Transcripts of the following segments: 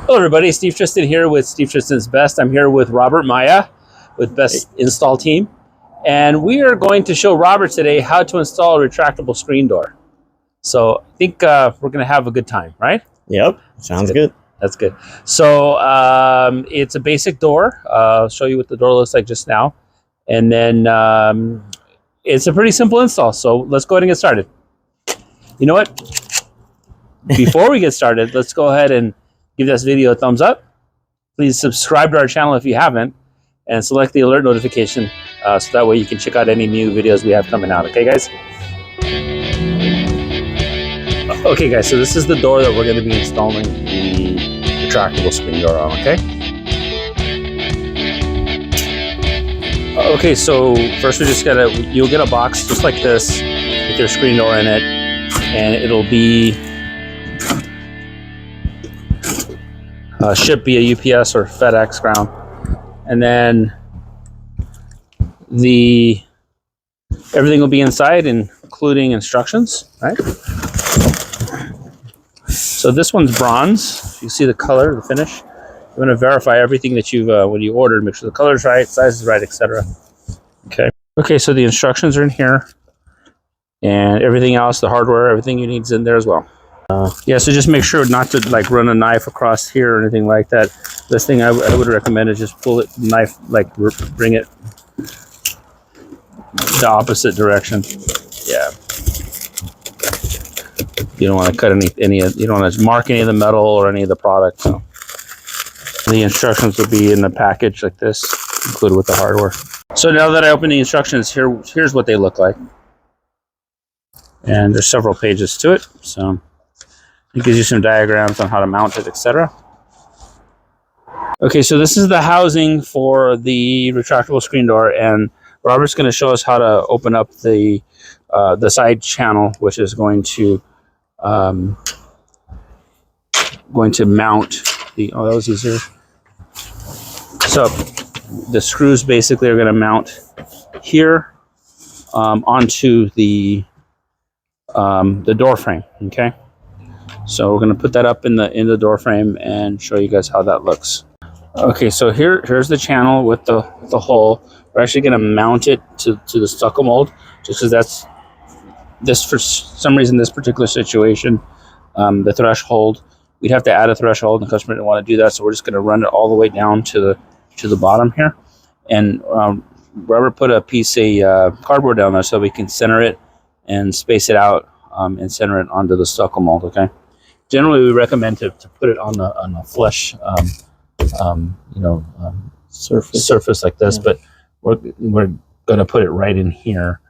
Hello everybody, Steve Tristan here with Steve Tristan's Best. I'm here with Robert Maya with Best Install Team. And we are going to show Robert today how to install a retractable screen door. So I think we're going to have a good time, right? Yep, sounds good. That's good. So it's a basic door. I'll show you what the door looks like just now. And then it's a pretty simple install. So let's go ahead and get started. You know what? Before we get started, let's go ahead and give this video a thumbs up. Please subscribe to our channel if you haven't, and select the alert notification so that way you can check out any new videos we have coming out. Okay, guys? Okay, guys, so this is the door that we're going to be installing the retractable screen door on, okay? Okay, so first we just you'll get a box just like this with your screen door in it, and it'll be shipped via UPS or FedEx ground. And then everything will be inside, including instructions, right? So this one's bronze. You see the color, the finish. You want to verify everything that you've when you ordered, make sure the color's right, size is right, etc. Okay. Okay, so the instructions are in here, and everything else, the hardware, everything you need is in there as well. Yeah, so just make sure not to like run a knife across here or anything like that. This thing I would recommend is just pull it, knife, like bring it the opposite direction. Yeah. You don't want to cut you don't want to mark any of the metal or any of the product. So the instructions will be in the package like this, included with the hardware. So now that I open the instructions, here's what they look like. And there's several pages to it. So it gives you some diagrams on how to mount it, etc. Okay, so this is the housing for the retractable screen door, and Robert's going to show us how to open up the side channel, which is going to mount the. Oh, that was easier. So the screws basically are going to mount here onto the door frame. Okay. So we're going to put that up in the door frame and show you guys how that looks. Okay, so here's the channel with the hole. We're actually going to mount it to the stucco mold, just because for some reason, this particular situation, the threshold, we'd have to add a threshold, and the customer didn't want to do that, so we're just going to run it all the way down to the bottom here. And Robert put a piece of cardboard down there so we can center it and space it out and center it onto the stucco mold. Okay. Generally, we recommend to put it on a flush, surface like this. Yeah. But we're going to put it right in here.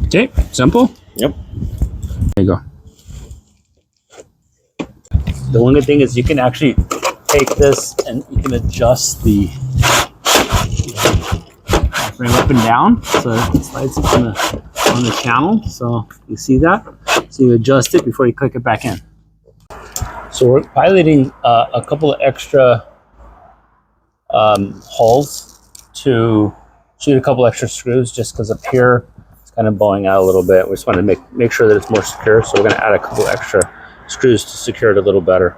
Okay, simple. Yep. There you go. The one good thing is you can actually take this and you can adjust the frame up and down, so it slides on the channel. So you see that? So you adjust it before you click it back in. So we're piloting a couple of extra holes to shoot a couple extra screws, just because up here it's kind of bowing out a little bit. We just want to make sure that it's more secure. So we're going to add a couple extra screws to secure it a little better.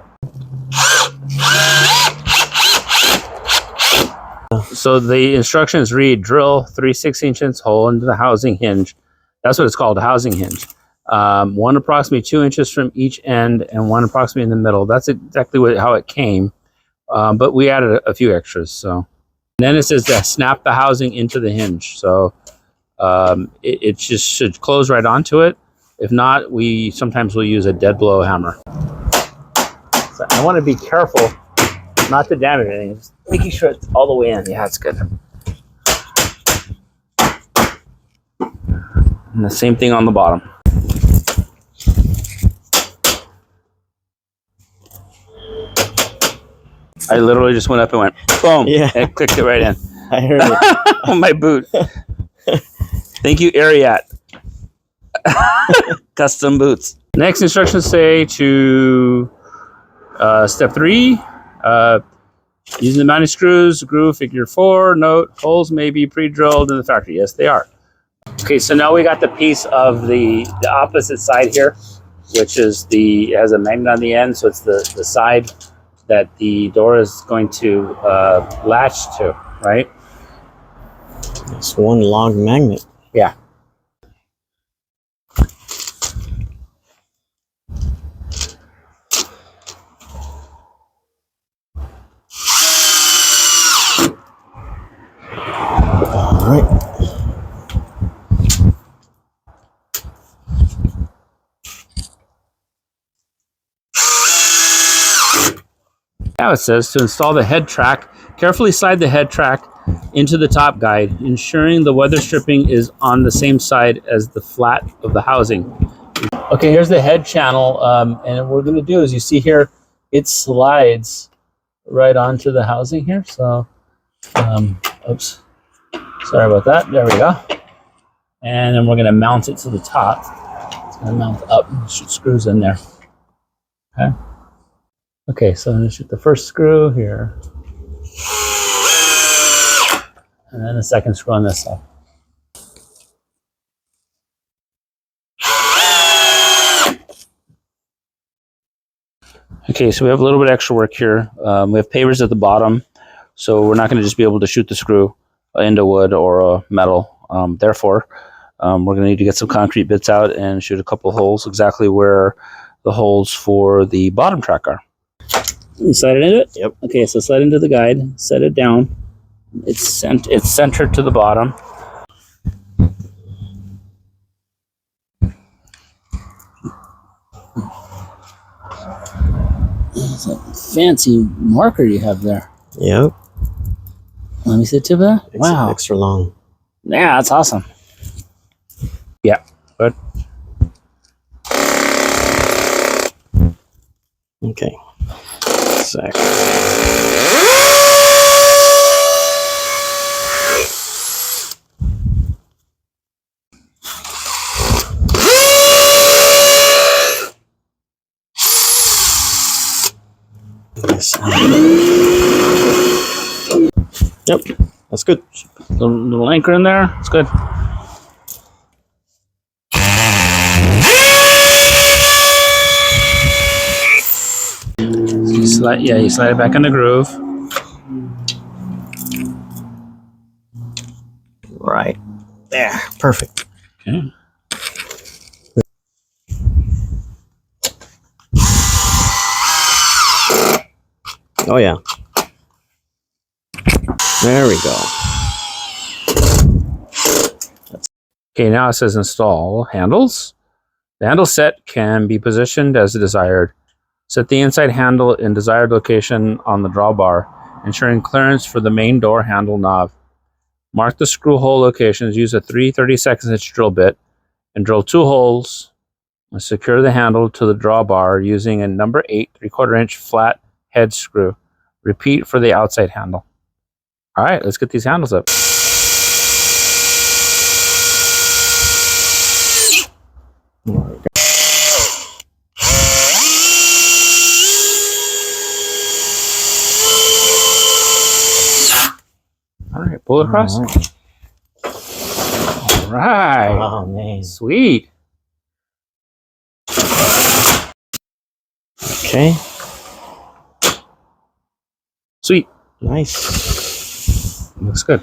So the instructions read: drill 3 6" hole into the housing hinge. That's what it's called, a housing hinge. One approximately 2 inches from each end and one approximately in the middle. That's exactly how it came, but we added a few extras. So and then it says to snap the housing into the hinge. So it just should close right onto it. If not, sometimes we'll use a dead blow hammer. So I want to be careful not to damage anything, just making sure it's all the way in. Yeah, it's good. And the same thing on the bottom. I literally just went up and went boom, yeah, and clicked it right in. I heard it on my boot. Thank you, Ariat. Custom boots. Next instructions say to step 3, Using the mounting screws, groove figure 4, note, holes may be pre-drilled in the factory. Yes, they are. Okay, so now we got the piece of the opposite side here, which is it has a magnet on the end, so it's the side that the door is going to latch to, right? It's one log magnet. Yeah. All right. Now it says to install the head track, carefully slide the head track into the top guide, ensuring the weather stripping is on the same side as the flat of the housing. Okay, here's the head channel, and what we're going to do is, you see here, it slides right onto the housing here. So, oops, sorry about that. There we go. And then we're going to mount it to the top. It's going to mount up, shoot screws in there. Okay. Okay, so I'm going to shoot the first screw here. And then the second screw on this side. Okay, so we have a little bit of extra work here. We have pavers at the bottom, so we're not going to just be able to shoot the screw into wood or metal. Therefore, we're going to need to get some concrete bits out and shoot a couple holes exactly where the holes for the bottom track are. You slide it into it? Yep. Okay, so slide into the guide, set it down. It's centered to the bottom. It's a fancy marker you have there. Yep. Let me see the tip of that. Wow. Extra long. Yeah, that's awesome. Yeah, good. Okay. Sec. Yep, that's good. Little anchor in there. It's good. You slide it back in the groove. Right there, perfect. Okay. Oh yeah. There we go. Okay, now it says install handles. The handle set can be positioned as desired. Set the inside handle in desired location on the drawbar, ensuring clearance for the main door handle knob. Mark the screw hole locations. Use a 3/32 drill bit and drill 2 holes and secure the handle to the drawbar using a number 8 3/4 inch flat head screw. Repeat for the outside handle. All right, let's get these handles up. All right, pull it across. All right. Oh man. Sweet. Okay. Sweet. Nice. Looks good.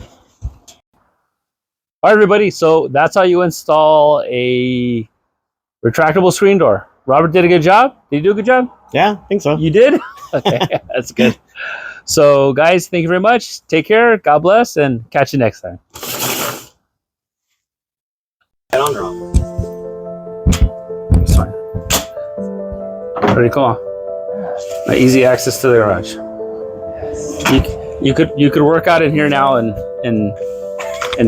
All right, everybody. So that's how you install a retractable screen door. Robert did a good job. Did you do a good job? Yeah, I think so. You did? Okay, that's good. So, guys, thank you very much. Take care. God bless, and catch you next time. Head on drop. It's fine. Pretty cool. Easy access to the garage. You could work out in here now and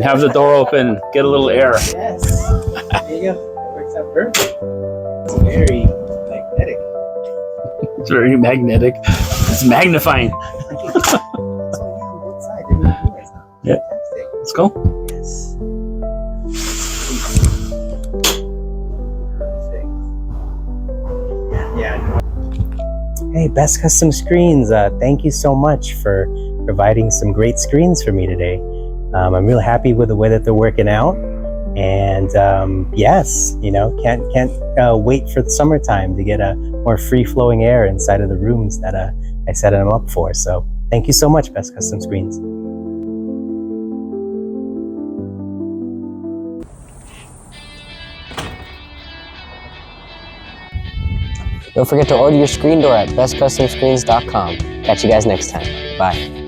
have the door open, get a little air. Yes. There you go. That works out perfect. It's very magnetic. It's very magnetic. It's magnifying. So yeah, on both sides. They're really cool. Yeah. Fantastic. Let's go. Yes. Perfect. Yeah. Hey, Best Custom Screens, thank you so much for providing some great screens for me today. I'm really happy with the way that they're working out. And yes, you know, can't wait for the summertime to get a more free-flowing air inside of the rooms that I set them up for. So thank you so much, Best Custom Screens. Don't forget to order your screen door at bestcustomscreens.com. Catch you guys next time. Bye.